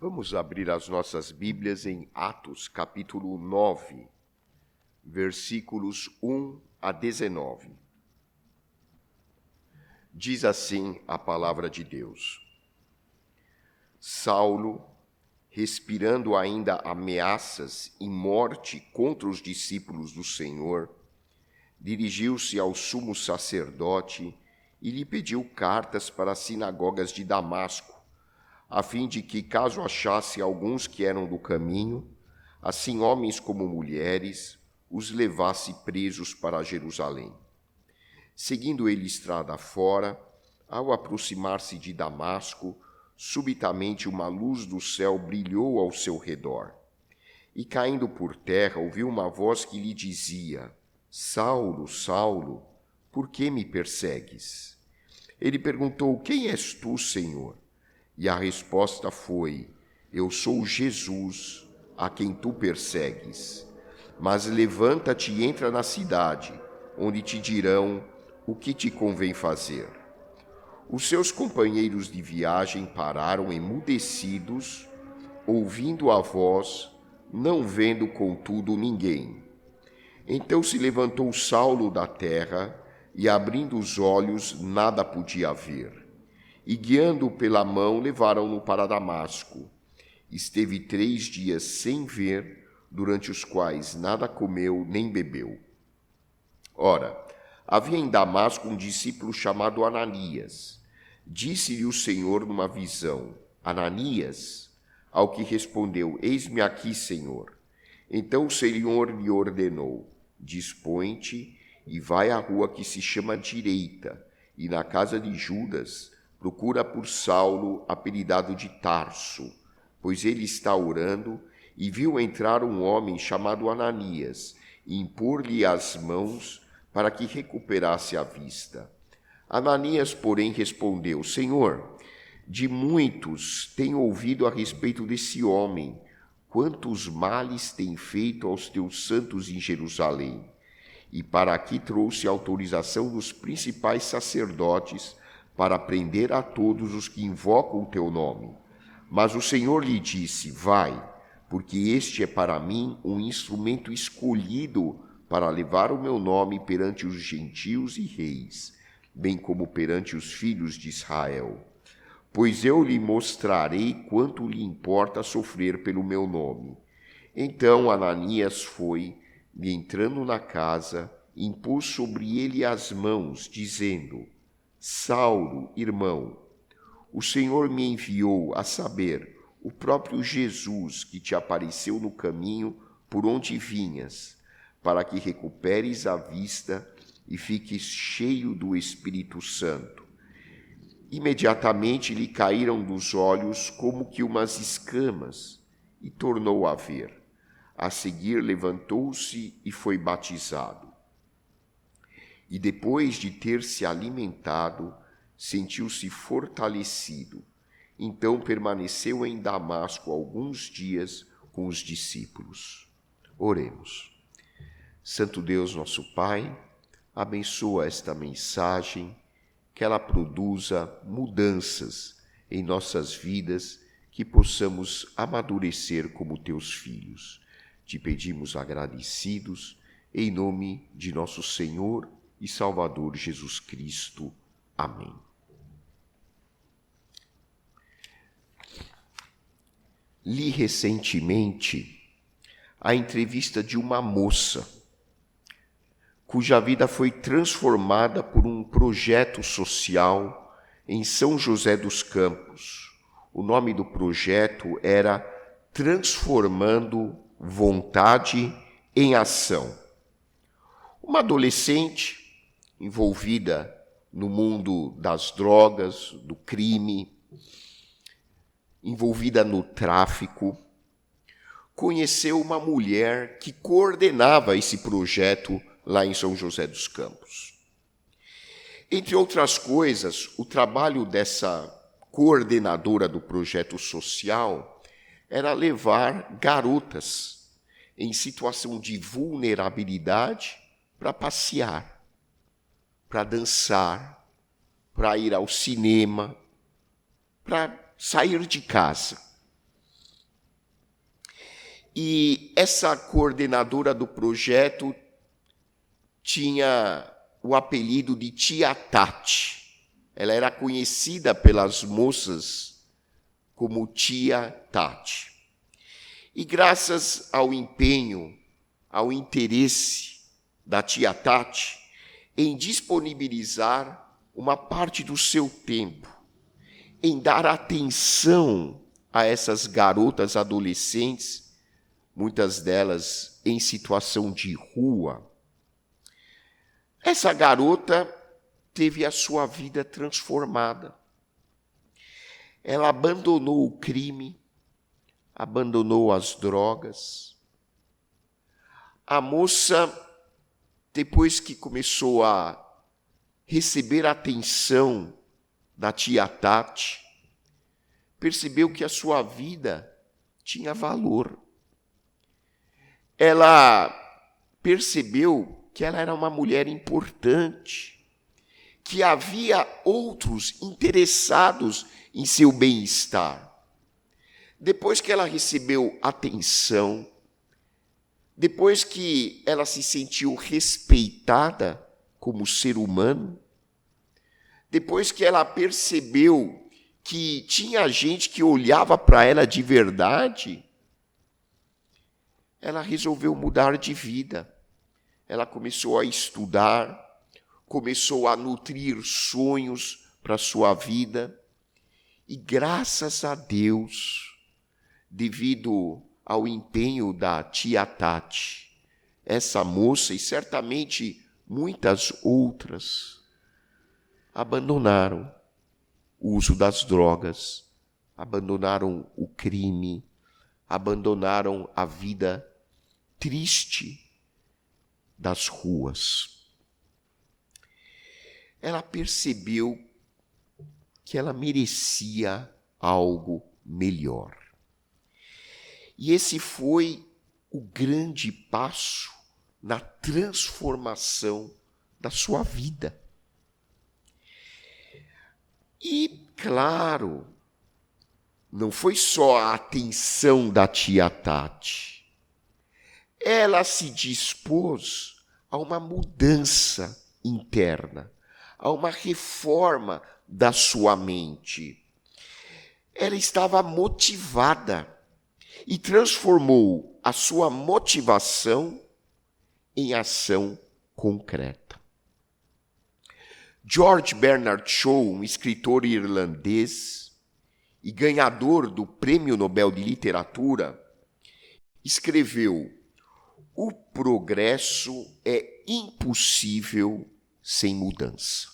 Vamos abrir as nossas Bíblias em Atos, capítulo 9, versículos 1 a 19. Diz assim a palavra de Deus. Saulo, respirando ainda ameaças e morte contra os discípulos do Senhor, dirigiu-se ao sumo sacerdote e lhe pediu cartas para as sinagogas de Damasco, a fim de que, caso achasse alguns que eram do caminho, assim homens como mulheres, os levasse presos para Jerusalém. Seguindo ele estrada fora, ao aproximar-se de Damasco, subitamente uma luz do céu brilhou ao seu redor. E caindo por terra, ouviu uma voz que lhe dizia: Saulo, Saulo, por que me persegues? Ele perguntou: Quem és tu, Senhor? E a resposta foi: Eu sou Jesus, a quem tu persegues. Mas levanta-te e entra na cidade, onde te dirão o que te convém fazer. Os seus companheiros de viagem pararam emudecidos, ouvindo a voz, não vendo, contudo, ninguém. Então se levantou Saulo da terra, e abrindo os olhos, nada podia ver. E guiando-o pela mão, levaram-no para Damasco. Esteve 3 dias sem ver, durante os quais nada comeu nem bebeu. Ora, havia em Damasco um discípulo chamado Ananias. Disse-lhe o Senhor numa visão: Ananias? Ao que respondeu: Eis-me aqui, Senhor. Então o Senhor lhe ordenou: Dispõe-te e vai à rua que se chama Direita, e na casa de Judas procura por Saulo, apelidado de Tarso, pois ele está orando, e viu entrar um homem chamado Ananias, e impor-lhe as mãos para que recuperasse a vista. Ananias, porém, respondeu: Senhor, de muitos tenho ouvido a respeito desse homem, quantos males tem feito aos teus santos em Jerusalém. E para aqui trouxe autorização dos principais sacerdotes para prender a todos os que invocam o teu nome. Mas o Senhor lhe disse: Vai, porque este é para mim um instrumento escolhido para levar o meu nome perante os gentios e reis, bem como perante os filhos de Israel. Pois eu lhe mostrarei quanto lhe importa sofrer pelo meu nome. Então Ananias foi, e entrando na casa, impôs sobre ele as mãos, dizendo: Saulo, irmão, o Senhor me enviou, a saber, o próprio Jesus que te apareceu no caminho por onde vinhas, para que recuperes a vista e fiques cheio do Espírito Santo. Imediatamente lhe caíram dos olhos como que umas escamas, e tornou a ver. A seguir levantou-se e foi batizado. E depois de ter se alimentado, sentiu-se fortalecido. Então permaneceu em Damasco alguns dias com os discípulos. Oremos. Santo Deus, nosso Pai, abençoa esta mensagem, que ela produza mudanças em nossas vidas, que possamos amadurecer como teus filhos. Te pedimos agradecidos, em nome de nosso Senhor e Salvador Jesus Cristo. Amém. Li recentemente a entrevista de uma moça cuja vida foi transformada por um projeto social em São José dos Campos. O nome do projeto era Transformando Vontade em Ação. Uma adolescente envolvida no mundo das drogas, do crime, envolvida no tráfico, conheceu uma mulher que coordenava esse projeto lá em São José dos Campos. Entre outras coisas, o trabalho dessa coordenadora do projeto social era levar garotas em situação de vulnerabilidade para passear, para dançar, para ir ao cinema, para sair de casa. E essa coordenadora do projeto tinha o apelido de Tia Tati. Ela era conhecida pelas moças como Tia Tati. E graças ao empenho, ao interesse da Tia Tati em disponibilizar uma parte do seu tempo, em dar atenção a essas garotas adolescentes, muitas delas em situação de rua, essa garota teve a sua vida transformada. Ela abandonou o crime, abandonou as drogas. A moça, depois que começou a receber a atenção da Tia Tati, percebeu que a sua vida tinha valor. Ela percebeu que ela era uma mulher importante, que havia outros interessados em seu bem-estar. Depois que ela recebeu atenção, depois que ela se sentiu respeitada como ser humano, depois que ela percebeu que tinha gente que olhava para ela de verdade, ela resolveu mudar de vida. Ela começou a estudar, começou a nutrir sonhos para a sua vida. E graças a Deus, devido ao empenho da Tia Tati, essa moça e certamente muitas outras abandonaram o uso das drogas, abandonaram o crime, abandonaram a vida triste das ruas. Ela percebeu que ela merecia algo melhor. E esse foi o grande passo na transformação da sua vida. E, claro, não foi só a atenção da Tia Tati. Ela se dispôs a uma mudança interna, a uma reforma da sua mente. Ela estava motivada e transformou a sua motivação em ação concreta. George Bernard Shaw, um escritor irlandês e ganhador do Prêmio Nobel de Literatura, escreveu: "O progresso é impossível sem mudança.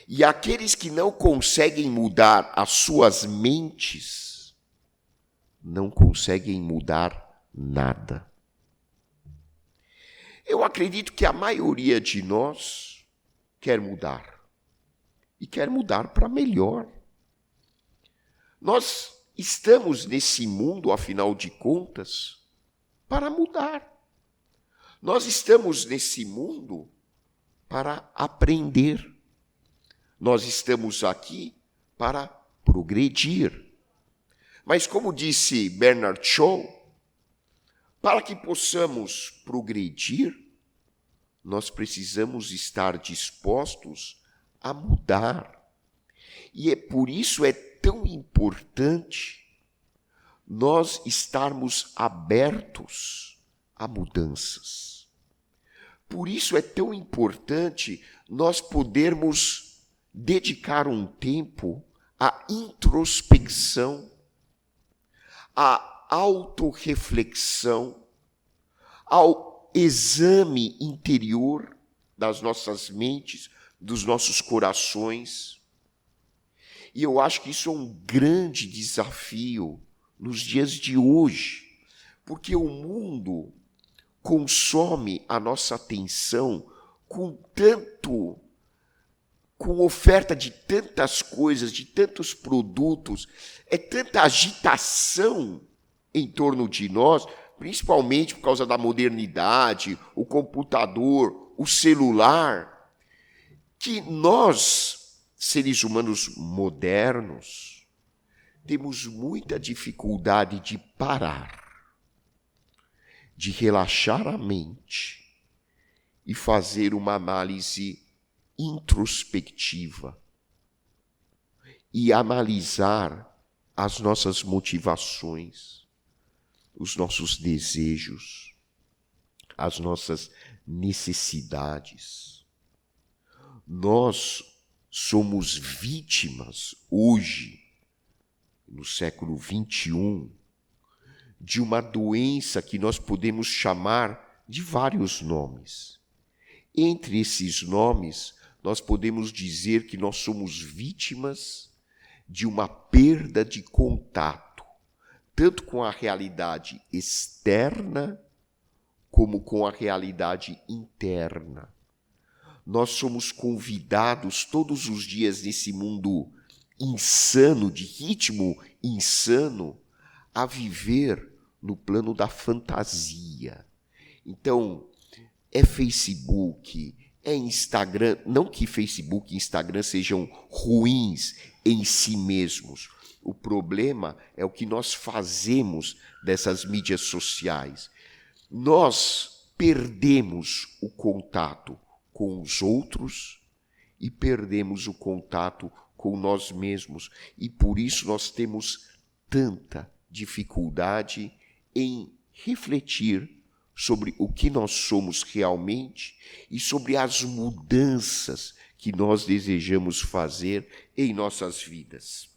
E aqueles que não conseguem mudar as suas mentes, não conseguem mudar nada." Eu acredito que a maioria de nós quer mudar. E quer mudar para melhor. Nós estamos nesse mundo, afinal de contas, para mudar. Nós estamos nesse mundo para aprender. Nós estamos aqui para progredir. Mas como disse Bernard Shaw, para que possamos progredir, nós precisamos estar dispostos a mudar. E é por isso é tão importante nós estarmos abertos a mudanças. Por isso é tão importante nós podermos dedicar um tempo à introspecção, à autorreflexão, ao exame interior das nossas mentes, dos nossos corações. E eu acho que isso é um grande desafio nos dias de hoje, porque o mundo consome a nossa atenção com oferta de tantas coisas, de tantos produtos, é tanta agitação em torno de nós, principalmente por causa da modernidade, o computador, o celular, que nós, seres humanos modernos, temos muita dificuldade de parar, de relaxar a mente e fazer uma análise introspectiva e analisar as nossas motivações, os nossos desejos, as nossas necessidades. Nós somos vítimas hoje, no século XXI, de uma doença que nós podemos chamar de vários nomes. Entre esses nomes, nós podemos dizer que nós somos vítimas de uma perda de contato, tanto com a realidade externa, como com a realidade interna. Nós somos convidados todos os dias nesse mundo insano, de ritmo insano, a viver no plano da fantasia. Então, é Facebook, é Instagram, não que Facebook e Instagram sejam ruins em si mesmos. O problema é o que nós fazemos dessas mídias sociais. Nós perdemos o contato com os outros e perdemos o contato com nós mesmos. E por isso nós temos tanta dificuldade em refletir sobre o que nós somos realmente e sobre as mudanças que nós desejamos fazer em nossas vidas.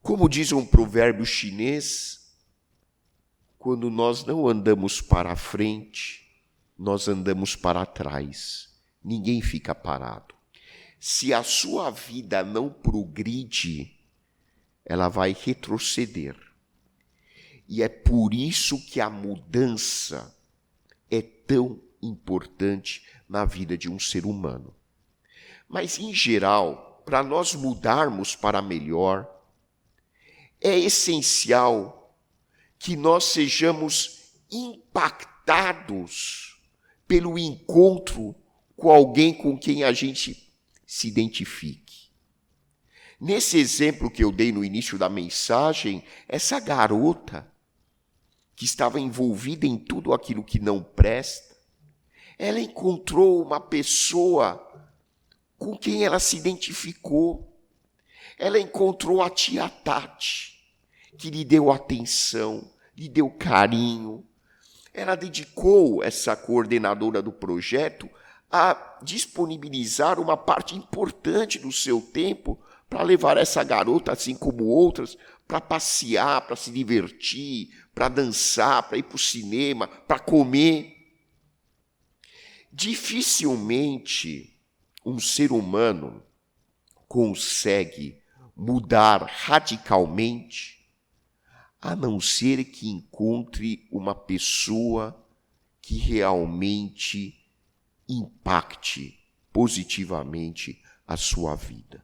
Como diz um provérbio chinês, quando nós não andamos para a frente, nós andamos para trás. Ninguém fica parado. Se a sua vida não progride, ela vai retroceder. E é por isso que a mudança é tão importante na vida de um ser humano. Mas, em geral, para nós mudarmos para melhor, é essencial que nós sejamos impactados pelo encontro com alguém com quem a gente se identifique. Nesse exemplo que eu dei no início da mensagem, essa garota que estava envolvida em tudo aquilo que não presta, ela encontrou uma pessoa com quem ela se identificou. Ela encontrou a tia Tati, que lhe deu atenção, lhe deu carinho. Ela dedicou, essa coordenadora do projeto, a disponibilizar uma parte importante do seu tempo para levar essa garota, assim como outras, para passear, para se divertir, para dançar, para ir para o cinema, para comer. Dificilmente um ser humano consegue mudar radicalmente, a não ser que encontre uma pessoa que realmente impacte positivamente a sua vida.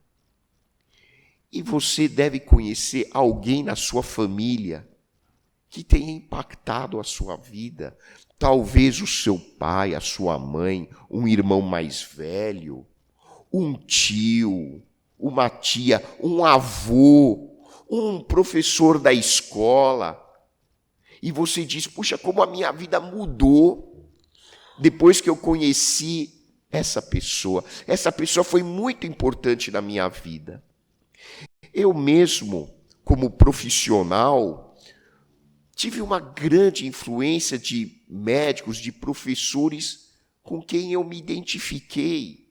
E você deve conhecer alguém na sua família que tenha impactado a sua vida. Talvez o seu pai, a sua mãe, um irmão mais velho, um tio, uma tia, um avô, um professor da escola. E você diz, puxa, como a minha vida mudou depois que eu conheci essa pessoa. Essa pessoa foi muito importante na minha vida. Eu mesmo, como profissional, tive uma grande influência de médicos, de professores com quem eu me identifiquei.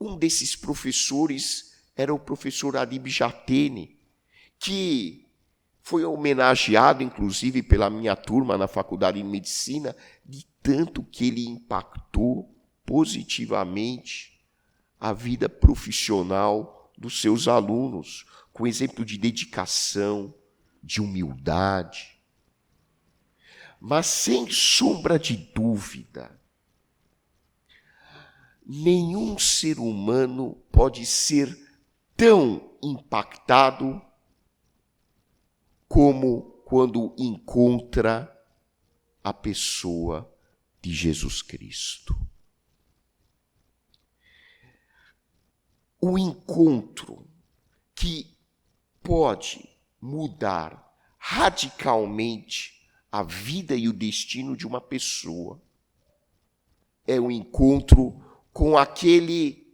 Um desses professores era o professor Adib Jatene, que foi homenageado, inclusive, pela minha turma na Faculdade de Medicina, de tanto que ele impactou positivamente a vida profissional dos seus alunos, com exemplo de dedicação, de humildade. Mas, sem sombra de dúvida, nenhum ser humano pode ser tão impactado como quando encontra a pessoa de Jesus Cristo. O encontro que pode mudar radicalmente a vida e o destino de uma pessoa. É o encontro com aquele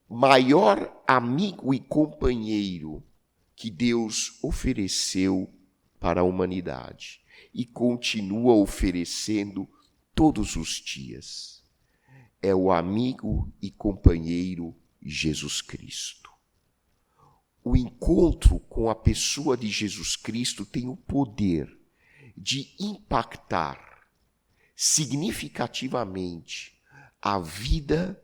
maior amigo e companheiro que Deus ofereceu para a humanidade e continua oferecendo todos os dias. É o amigo e companheiro Jesus Cristo. O encontro com a pessoa de Jesus Cristo tem o poder de impactar significativamente a vida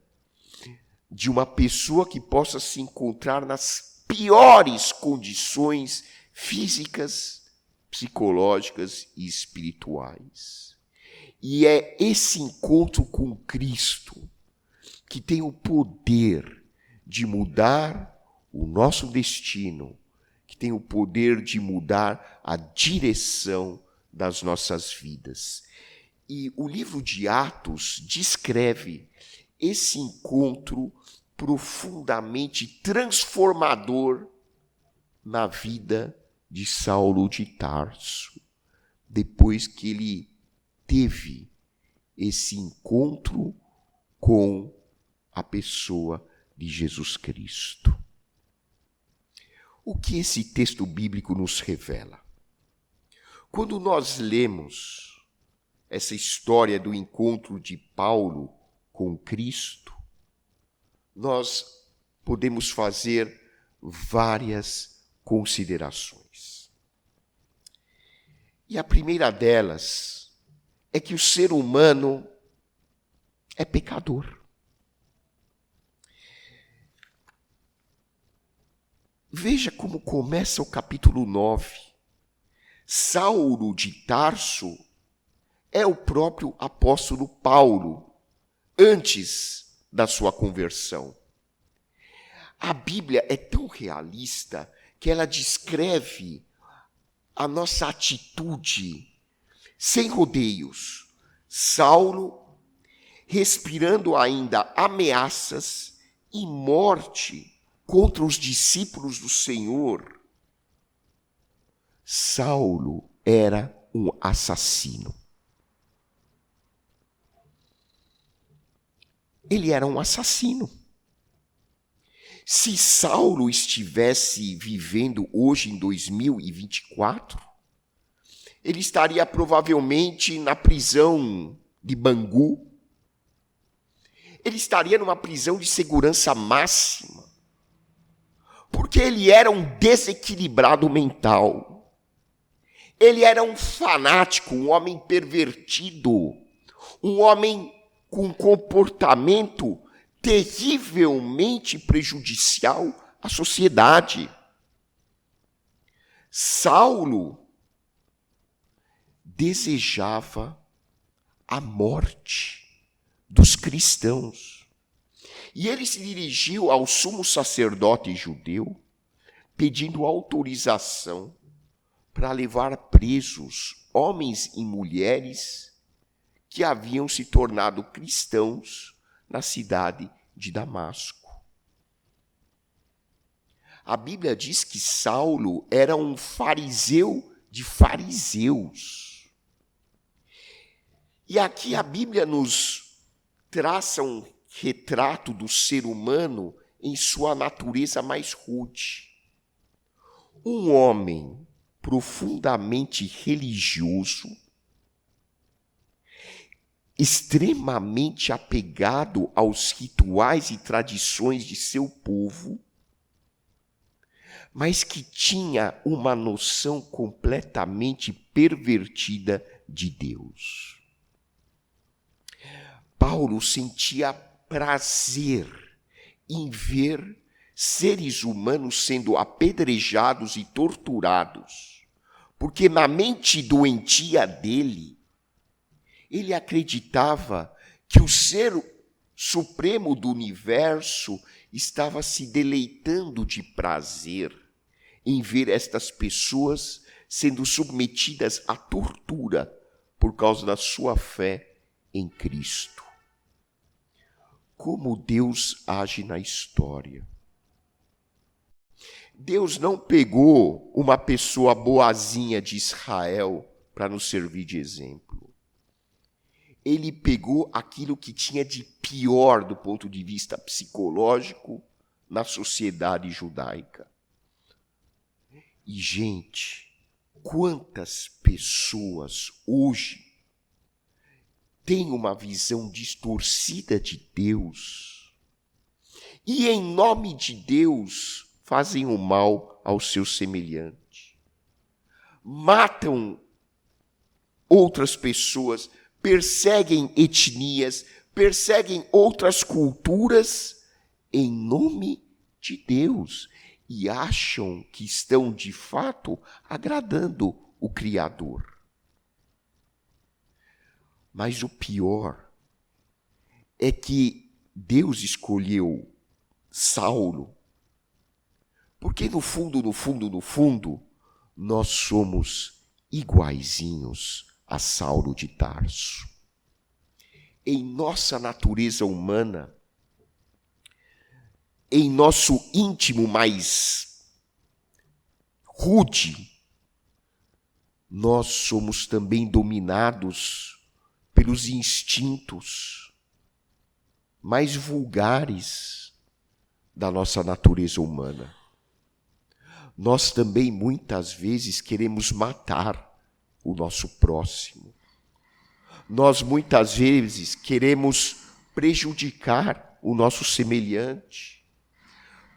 de uma pessoa que possa se encontrar nas piores condições físicas, psicológicas e espirituais. E é esse encontro com Cristo que tem o poder de mudar o nosso destino, que tem o poder de mudar a direção das nossas vidas. E o livro de Atos descreve esse encontro profundamente transformador na vida de Saulo de Tarso, depois que ele teve esse encontro com a pessoa de Jesus Cristo. O que esse texto bíblico nos revela? Quando nós lemos essa história do encontro de Paulo com Cristo, nós podemos fazer várias considerações. E a primeira delas é que o ser humano é pecador. Veja como começa o capítulo 9. Saulo de Tarso é o próprio apóstolo Paulo, antes da sua conversão. A Bíblia é tão realista que ela descreve a nossa atitude sem rodeios. Saulo, respirando ainda ameaças e morte contra os discípulos do Senhor. Saulo era um assassino. Ele era um assassino. Se Saulo estivesse vivendo hoje em 2024, ele estaria provavelmente na prisão de Bangu. Ele estaria numa prisão de segurança máxima, porque ele era um desequilibrado mental. Ele era um fanático, um homem pervertido, um homem com um comportamento terrivelmente prejudicial à sociedade. Saulo desejava a morte dos cristãos. E ele se dirigiu ao sumo sacerdote judeu, pedindo autorização para levar presos homens e mulheres que haviam se tornado cristãos na cidade de Damasco. A Bíblia diz que Saulo era um fariseu de fariseus. E aqui a Bíblia nos traça um retrato do ser humano em sua natureza mais rude. Um homem profundamente religioso, extremamente apegado aos rituais e tradições de seu povo, mas que tinha uma noção completamente pervertida de Deus. Paulo sentia prazer em ver seres humanos sendo apedrejados e torturados, porque na mente doentia dele, ele acreditava que o ser supremo do universo estava se deleitando de prazer em ver estas pessoas sendo submetidas à tortura por causa da sua fé em Cristo. Como Deus age na história. Deus não pegou uma pessoa boazinha de Israel para nos servir de exemplo. Ele pegou aquilo que tinha de pior do ponto de vista psicológico na sociedade judaica. E, gente, quantas pessoas hoje têm uma visão distorcida de Deus e, em nome de Deus, fazem o mal ao seu semelhante. Matam outras pessoas, perseguem etnias, perseguem outras culturas em nome de Deus e acham que estão, de fato, agradando o Criador. Mas o pior é que Deus escolheu Saulo, porque no fundo, nós somos iguaizinhos a Saulo de Tarso. Em nossa natureza humana, em nosso íntimo mais rude, nós somos também dominados pelos instintos mais vulgares da nossa natureza humana. Nós também, muitas vezes, queremos matar o nosso próximo. Nós, muitas vezes, queremos prejudicar o nosso semelhante.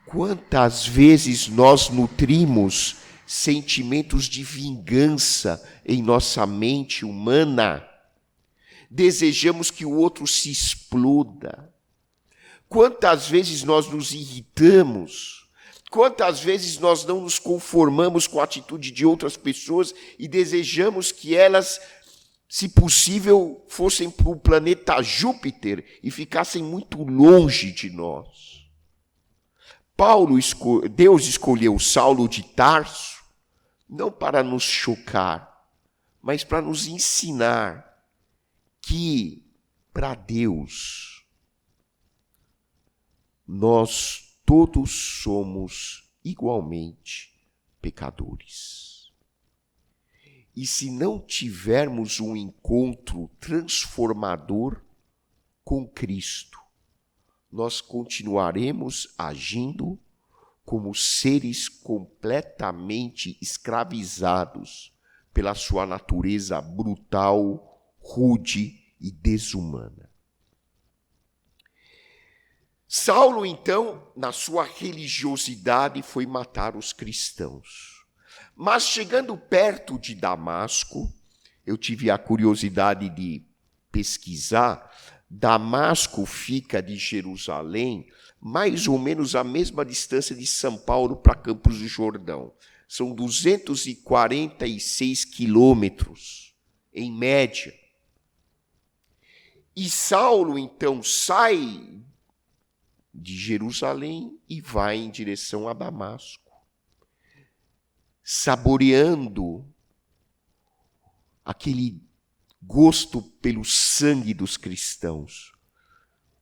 Quantas vezes nós nutrimos sentimentos de vingança em nossa mente humana? Desejamos que o outro se exploda. Quantas vezes nós nos irritamos? Quantas vezes nós não nos conformamos com a atitude de outras pessoas e desejamos que elas, se possível, fossem para o planeta Júpiter e ficassem muito longe de nós? Deus escolheu Saulo de Tarso não para nos chocar, mas para nos ensinar que, para Deus, nós todos somos igualmente pecadores. E se não tivermos um encontro transformador com Cristo, nós continuaremos agindo como seres completamente escravizados pela sua natureza brutal, rude e desumana. Saulo, então, na sua religiosidade, foi matar os cristãos. Mas chegando perto de Damasco, eu tive a curiosidade de pesquisar. Damasco fica de Jerusalém mais ou menos a mesma distância de São Paulo para Campos do Jordão. São 246 quilômetros, em média. E Saulo, então, sai de Jerusalém e vai em direção a Damasco, saboreando aquele gosto pelo sangue dos cristãos.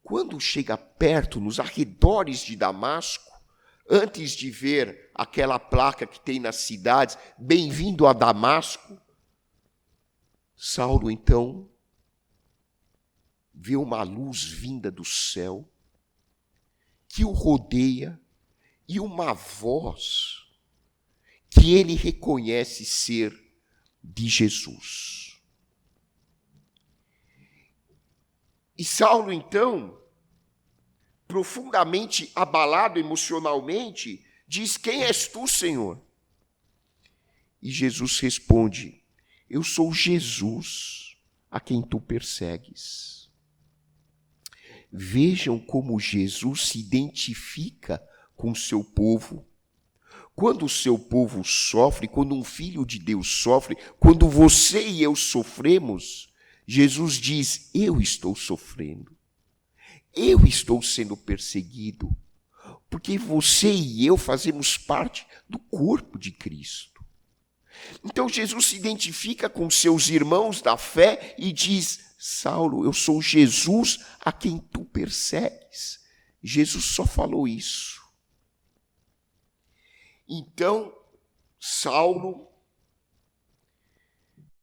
Quando chega perto, nos arredores de Damasco, antes de ver aquela placa que tem nas cidades, bem-vindo a Damasco, Saulo, então, vê uma luz vinda do céu, que o rodeia, e uma voz que ele reconhece ser de Jesus. E Saulo, então, profundamente abalado emocionalmente, diz: "Quem és tu, Senhor?" E Jesus responde: "Eu sou Jesus, a quem tu persegues." Vejam como Jesus se identifica com o seu povo. Quando o seu povo sofre, quando um filho de Deus sofre, quando você e eu sofremos, Jesus diz: "Eu estou sofrendo, eu estou sendo perseguido, porque você e eu fazemos parte do corpo de Cristo." Então Jesus se identifica com seus irmãos da fé e diz: "Saulo, eu sou Jesus a quem tu persegues." Jesus só falou isso. Então, Saulo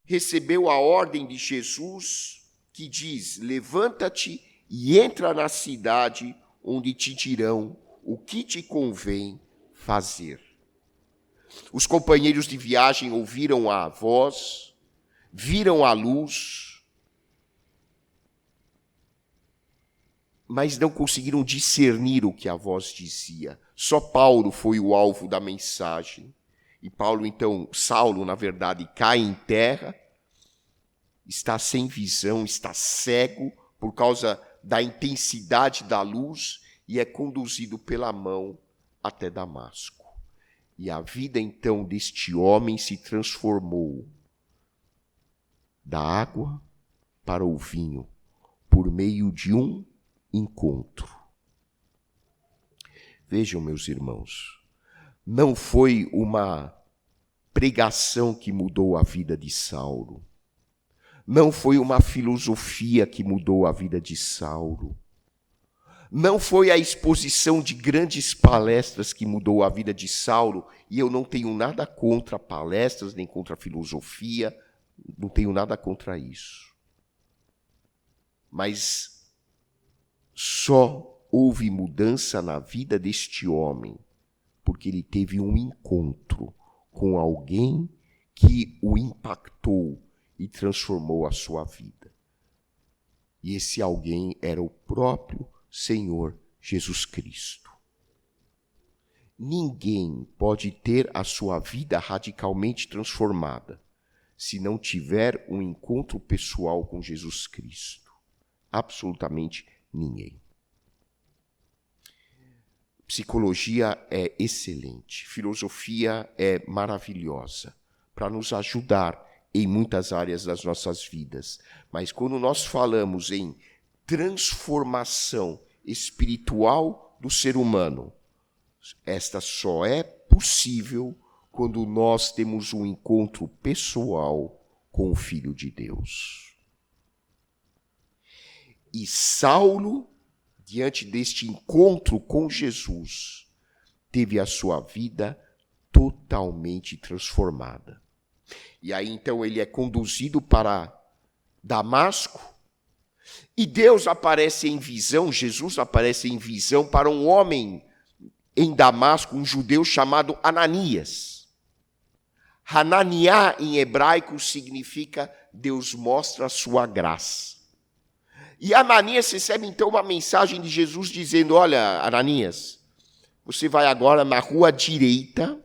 recebeu a ordem de Jesus que diz: levanta-te e entra na cidade onde te dirão o que te convém fazer. Os companheiros de viagem ouviram a voz, viram a luz, mas não conseguiram discernir o que a voz dizia. Só Paulo foi o alvo da mensagem. E Saulo, na verdade, cai em terra, está sem visão, está cego por causa da intensidade da luz e é conduzido pela mão até Damasco. E a vida então deste homem se transformou da água para o vinho por meio de um encontro. Vejam, meus irmãos, não foi uma pregação que mudou a vida de Saulo. Não foi uma filosofia que mudou a vida de Saulo. Não foi a exposição de grandes palestras que mudou a vida de Saulo, e eu não tenho nada contra palestras, nem contra filosofia, não tenho nada contra isso. Mas só houve mudança na vida deste homem, porque ele teve um encontro com alguém que o impactou e transformou a sua vida. E esse alguém era o próprio Senhor Jesus Cristo. Ninguém pode ter a sua vida radicalmente transformada se não tiver um encontro pessoal com Jesus Cristo. Absolutamente ninguém. Psicologia é excelente, filosofia é maravilhosa para nos ajudar em muitas áreas das nossas vidas. Mas quando nós falamos em transformação espiritual do ser humano, esta só é possível quando nós temos um encontro pessoal com o Filho de Deus. E Saulo, diante deste encontro com Jesus, teve a sua vida totalmente transformada. E aí então ele é conduzido para Damasco, e Deus aparece em visão, Jesus aparece em visão para um homem em Damasco, um judeu chamado Ananias. Hananiah em hebraico significa Deus mostra a sua graça. E Ananias recebe então uma mensagem de Jesus dizendo: olha, Ananias, você vai agora na rua direita,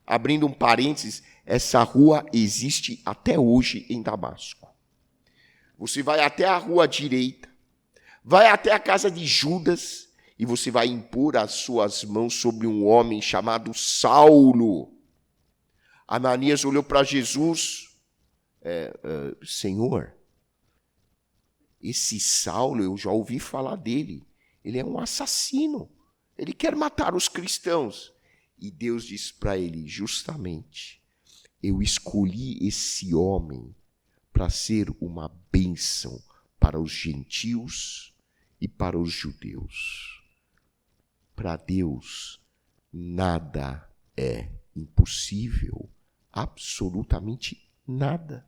abrindo um parênteses, essa rua existe até hoje em Damasco. Você vai até a rua direita, vai até a casa de Judas e você vai impor as suas mãos sobre um homem chamado Saulo. Ananias olhou para Jesus: Senhor, esse Saulo, eu já ouvi falar dele, ele é um assassino, ele quer matar os cristãos. E Deus diz para ele: justamente, eu escolhi esse homem para ser uma bênção para os gentios e para os judeus. Para Deus, nada é impossível, absolutamente nada.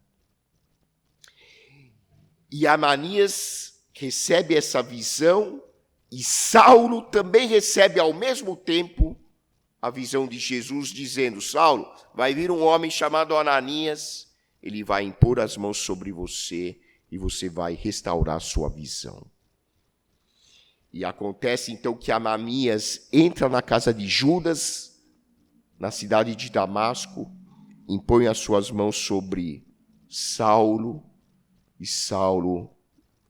E Ananias recebe essa visão e Saulo também recebe ao mesmo tempo a visão de Jesus dizendo: Saulo, vai vir um homem chamado Ananias, ele vai impor as mãos sobre você e você vai restaurar a sua visão. E acontece então que Ananias entra na casa de Judas, na cidade de Damasco, impõe as suas mãos sobre Saulo, e Saulo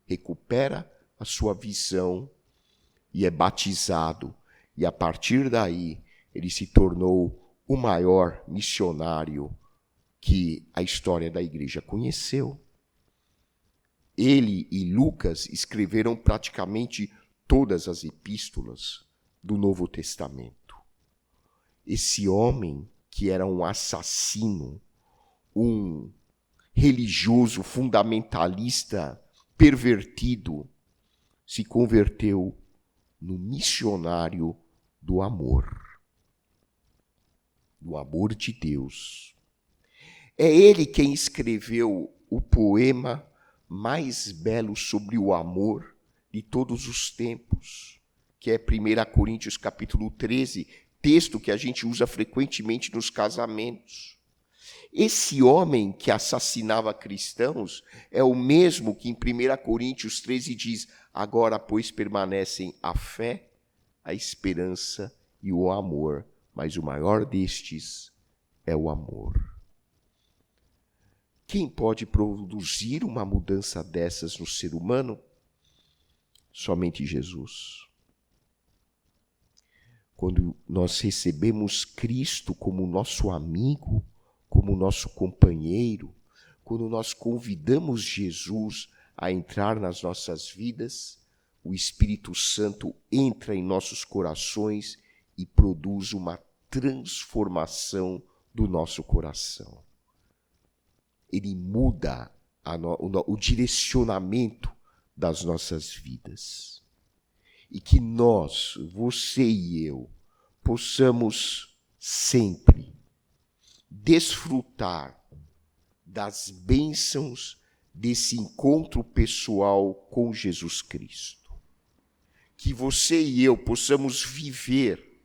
recupera a sua visão e é batizado. E a partir daí, ele se tornou o maior missionário que a história da igreja conheceu. Ele e Lucas escreveram praticamente todas as epístolas do Novo Testamento. Esse homem, que era um assassino, um religioso fundamentalista pervertido, se converteu no missionário do amor de Deus. É ele quem escreveu o poema mais belo sobre o amor de todos os tempos, que é 1 Coríntios capítulo 13, texto que a gente usa frequentemente nos casamentos. Esse homem que assassinava cristãos é o mesmo que em 1 Coríntios 13 diz: agora, pois, permanecem a fé, a esperança e o amor, mas o maior destes é o amor. Quem pode produzir uma mudança dessas no ser humano? Somente Jesus. Quando nós recebemos Cristo como nosso amigo, como nosso companheiro, quando nós convidamos Jesus a entrar nas nossas vidas, o Espírito Santo entra em nossos corações e produz uma transformação do nosso coração. Ele muda o direcionamento das nossas vidas. E que nós, você e eu, possamos sempre desfrutar das bênçãos desse encontro pessoal com Jesus Cristo. Que você e eu possamos viver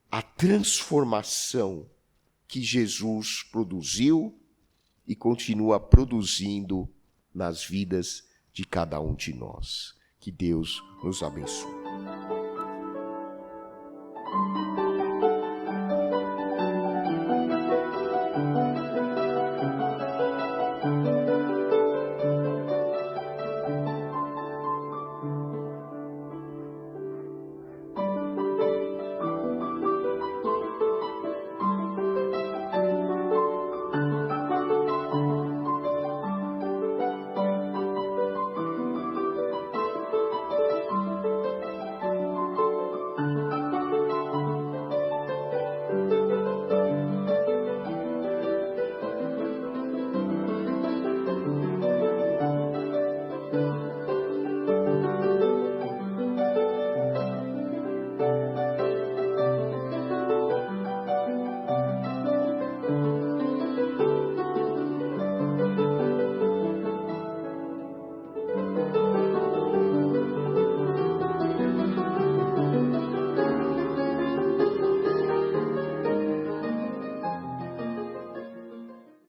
a transformação que Jesus produziu e continua produzindo nas vidas de cada um de nós. Que Deus nos abençoe.